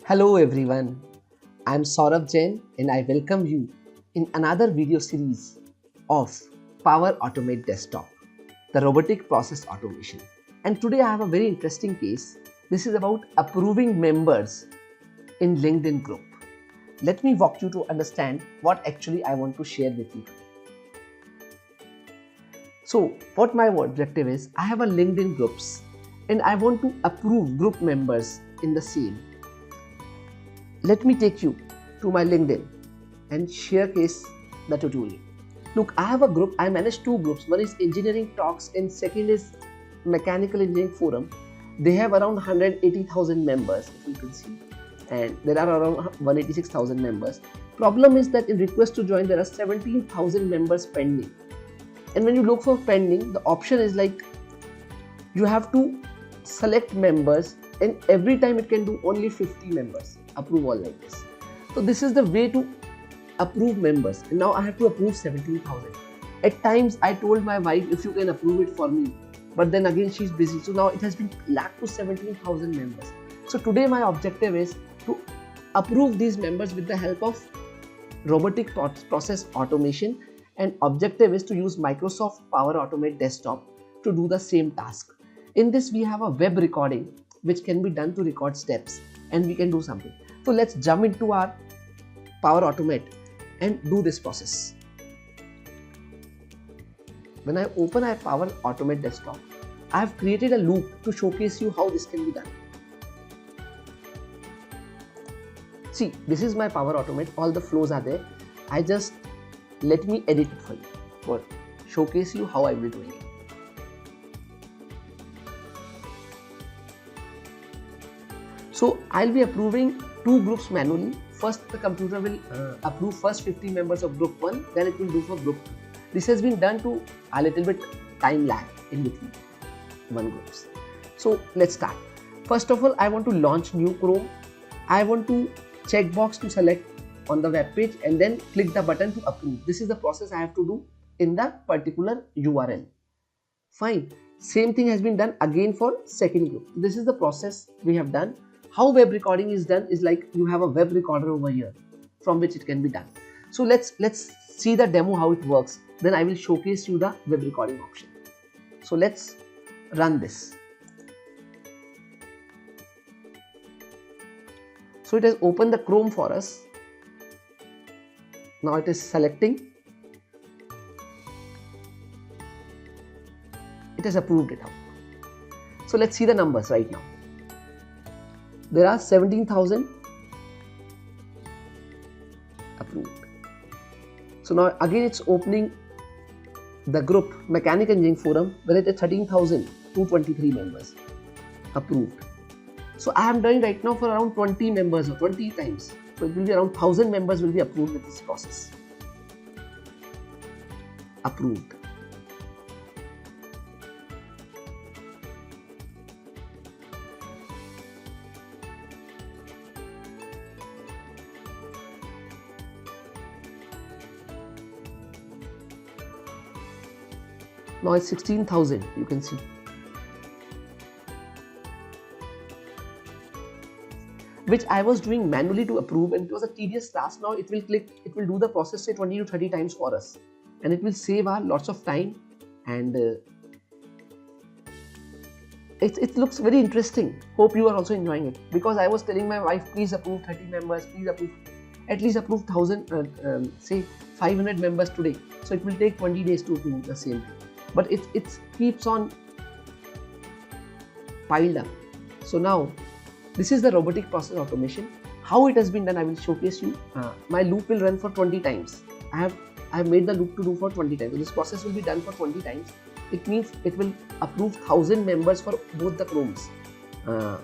Hello everyone, I am Saurabh Jain and I welcome you in another video series of Power Automate Desktop, the robotic process automation. And today I have a very interesting case. This is about approving members in LinkedIn group. Let me walk you to understand what actually I want to share with you. So what my objective is, I have a LinkedIn groups and I want to approve group members in the same. Let me take you to my LinkedIn and share case the tutorial. Look, I have a group. I manage two groups. One is engineering talks and second is mechanical engineering forum. They have around 180,000 members, if you can see, and there are around 186,000 members. Problem is that in request to join there are 17,000 members pending, and when you look for pending, the option is like you have to select members and every time it can do only 50 members approve all like this. So this is the way to approve members, and now I have to approve 17,000. At times I told my wife if you can approve it for me, but then again she's busy, so now it has been lagged to 17,000 members. So today my objective is to approve these members with the help of robotic process automation, and objective is to use Microsoft Power Automate Desktop to do the same task. In this we have a web recording which can be done to record steps, and we can do something. So let's jump into our Power Automate and do this process. When I open our Power Automate Desktop, I have created a loop to showcase you how this can be done. See, this is my Power Automate, all the flows are there. Let me edit it for you, for showcase you how I will do it. So I'll be approving two groups manually. First, the computer will approve first 50 members of group 1, then it will do for group 2. This has been done to a little bit time lag in between one groups. So let's start. First of all, I want to launch new Chrome. I want to check box to select on the web page and then click the button to approve. This is the process I have to do in the particular URL. Fine. Same thing has been done again for second group. This is the process we have done. How web recording is done is like you have a web recorder over here from which it can be done. So let's see the demo how it works. Then I will showcase you the web recording option. So let's run this. So it has opened the Chrome for us. Now it is selecting. It has approved it out. So let's see the numbers right now. There are 17,000 approved. So now again it's opening the group Mechanical Engineering Forum where it is 13,223 members approved. So I am doing right now for around 20 members or 20 times. So it will be around 1,000 members will be approved with this process. Approved. Now it's 16,000, you can see. Which I was doing manually to approve, and it was a tedious task. Now it will do the process say 20 to 30 times for us, and it will save our lots of time, and it looks very interesting. Hope you are also enjoying it, because I was telling my wife, please approve 30 members, please approve, at least approve 1,000, say 500 members today. So it will take 20 days to do the same thing. But it keeps on piled up. So now this is the robotic process automation. How it has been done, I will showcase you. My loop will run for 20 times. I have made the loop to do for 20 times. So this process will be done for 20 times. It means it will approve 1,000 members for both the Chromes. I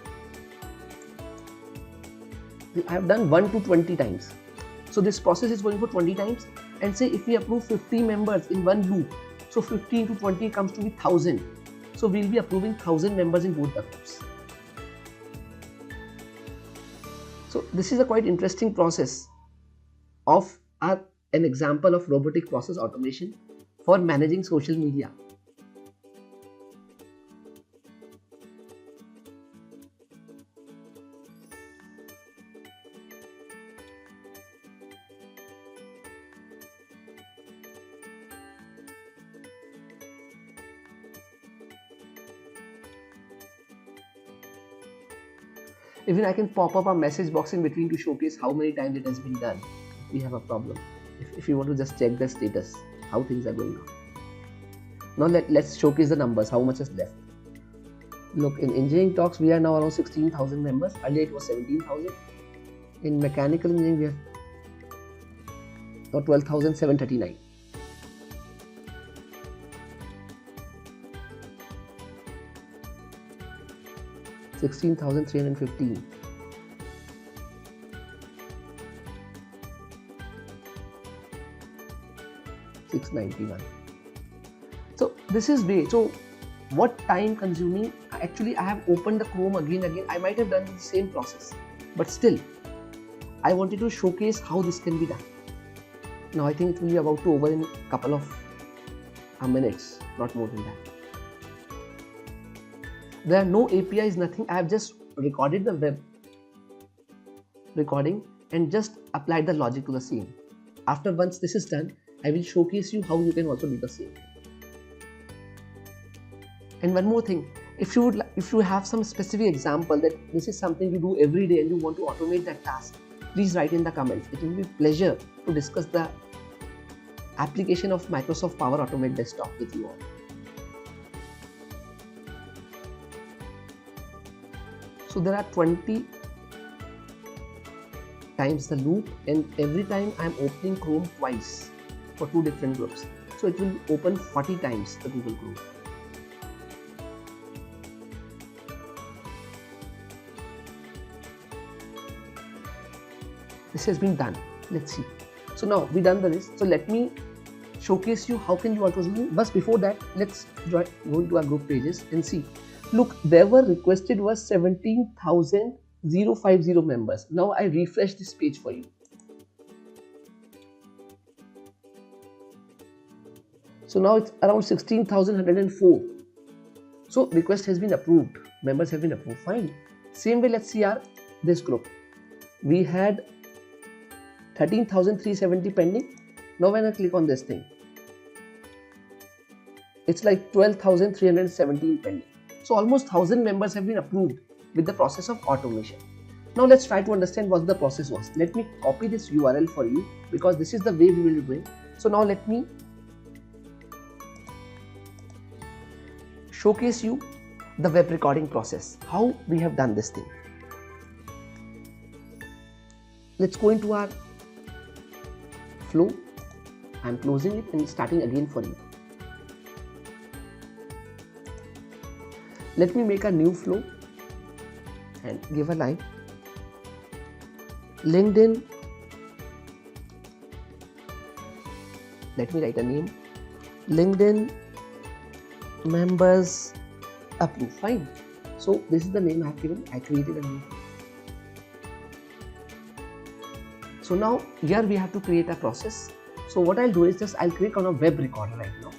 have done 1 to 20 times. So this process is going for 20 times. And say if we approve 50 members in one loop, so 15 to 20 comes to be 1,000. So we will be approving 1,000 members in both the groups. So this is a quite interesting process of an example of robotic process automation for managing social media. Even I can pop up a message box in between to showcase how many times it has been done. We have a problem. If you want to just check the status, how things are going on. Now let's showcase the numbers, how much is left. Look, in engineering talks, we are now around 16,000 members. Earlier it was 17,000. In mechanical engineering, we have now 12,739. $16,315. $691. So this is way. So what time consuming? Actually, I have opened the Chrome again. I might have done the same process, but still, I wanted to showcase how this can be done. Now I think it will be about to over in a couple of minutes, not more than that. There are no APIs, nothing. I have just recorded the web recording and just applied the logic to the same. After once this is done, I will showcase you how you can also do the same. And one more thing, if you have some specific example that this is something you do every day and you want to automate that task, please write in the comments. It will be a pleasure to discuss the application of Microsoft Power Automate Desktop with you all. So there are 20 times the loop, and every time I am opening Chrome twice for two different groups. So it will open 40 times the Google Chrome. This has been done. Let's see. So now we done the list. So let me showcase you how can you also do. But before that, let's go into our group pages and see. Look, there were requested was 17,050 members. Now I refresh this page for you. So now it's around 16,104. So request has been approved. Members have been approved. Fine. Same way, let's see this group. We had 13,370 pending. Now when I click on this thing, it's like 12,317 pending. So almost 1,000 members have been approved with the process of automation. Now let's try to understand what the process was. Let me copy this URL for you because this is the way we will do it. So now let me showcase you the web recording process, how we have done this thing. Let's go into our flow. I'm closing it and starting again for you. Let me make a new flow and give a line. LinkedIn. Let me write a name. LinkedIn members approved. Fine. So this is the name I have given. I created a new. So now here we have to create a process. So what I'll do is just I'll click on a web recorder right now.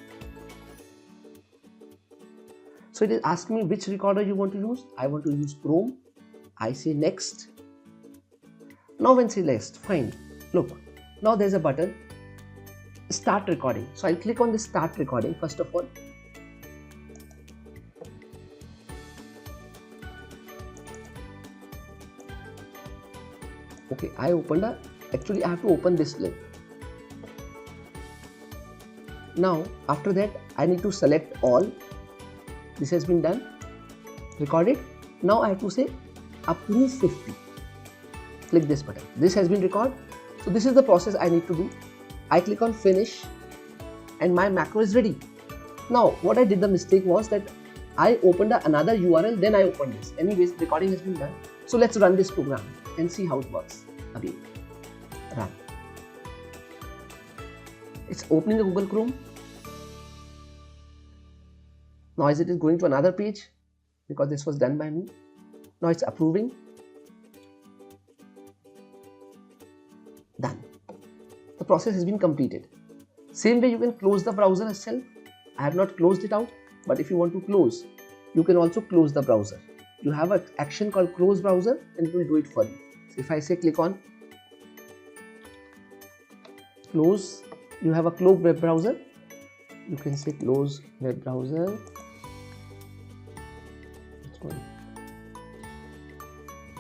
So it is asking me which recorder you want to use. I want to use Chrome. I say next. Now when say next, fine. Look, now there's a button, start recording. So I'll click on this start recording first of all. Okay, I opened actually I have to open this link. Now after that I need to select all. This has been done, recorded. Now I have to say approve 50. Click this button. This has been recorded. So this is the process I need to do. I click on finish and my macro is ready. Now what I did the mistake was that I opened another URL, then I opened this. Anyways, recording has been done. So let's run this program and see how it works. Again, run. It's opening the Google Chrome. Now as it is going to another page because this was done by me. Now it's approving. Done. The process has been completed. Same way you can close the browser itself. I have not closed it out, but if you want to close, you can also close the browser. You have an action called close browser and it will do it for you. So if I say click on close, you have a closed web browser. You can say close web browser.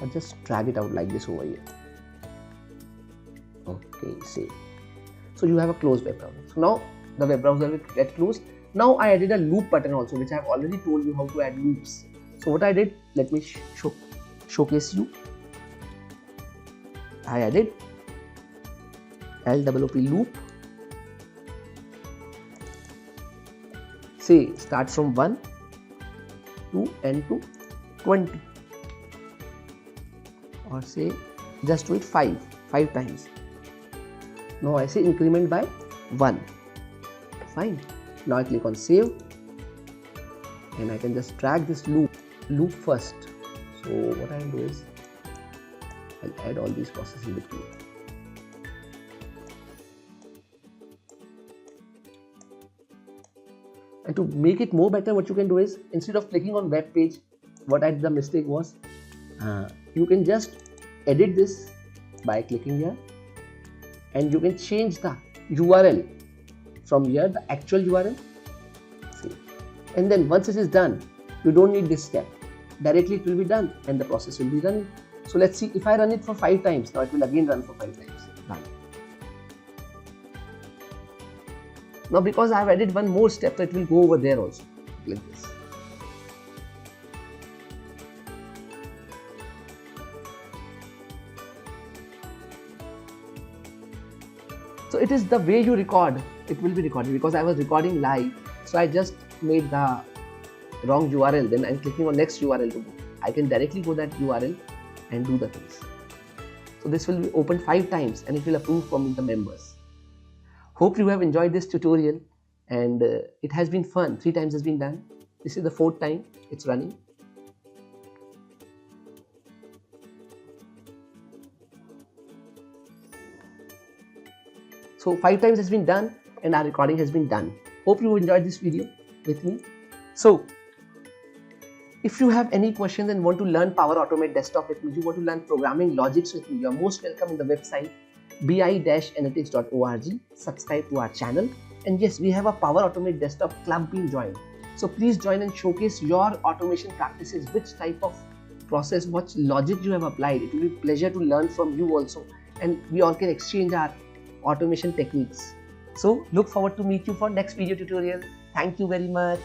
or just drag it out like this over here. Okay, save. So you have a closed web browser. So now the web browser will get closed. Now I added a loop button also, which I have already told you how to add loops. So what I did, let me showcase you. I added LOOP loop. Say start from 1 to end to 20, or say just do it 5 times. Now I say increment by 1. Fine. Now I click on save, and I can just drag this loop first. So what I'll do is I'll add all these processes in between. And to make it more better, what you can do is, instead of clicking on web page, what I did the mistake was, you can just edit this by clicking here, and you can change the URL from here, the actual URL. See, and then once it is done, you don't need this step. Directly it will be done, and the process will be running. So let's see, if I run it for 5 times, now it will again run for 5 times. Run. Now because I have added one more step, so it will go over there also, like this. So it is the way you record, it will be recorded. Because I was recording live, so I just made the wrong URL, then I'm clicking on next URL to go. I can directly go that URL and do the things. So this will be opened 5 times and it will approve for me the members. Hope you have enjoyed this tutorial, and it has been fun. 3 times has been done. This is the 4th time it's running. So 5 times has been done and our recording has been done. Hope you enjoyed this video with me. So if you have any questions and want to learn Power Automate Desktop with me, you want to learn programming logics with me, you are most welcome in the website bi-analytics.org. Subscribe to our channel, and yes, we have a Power Automate Desktop club being joined. So please join and showcase your automation practices, which type of process, what logic you have applied. It will be a pleasure to learn from you also, and we all can exchange our automation techniques. So look forward to meet you for next video tutorial. Thank you very much.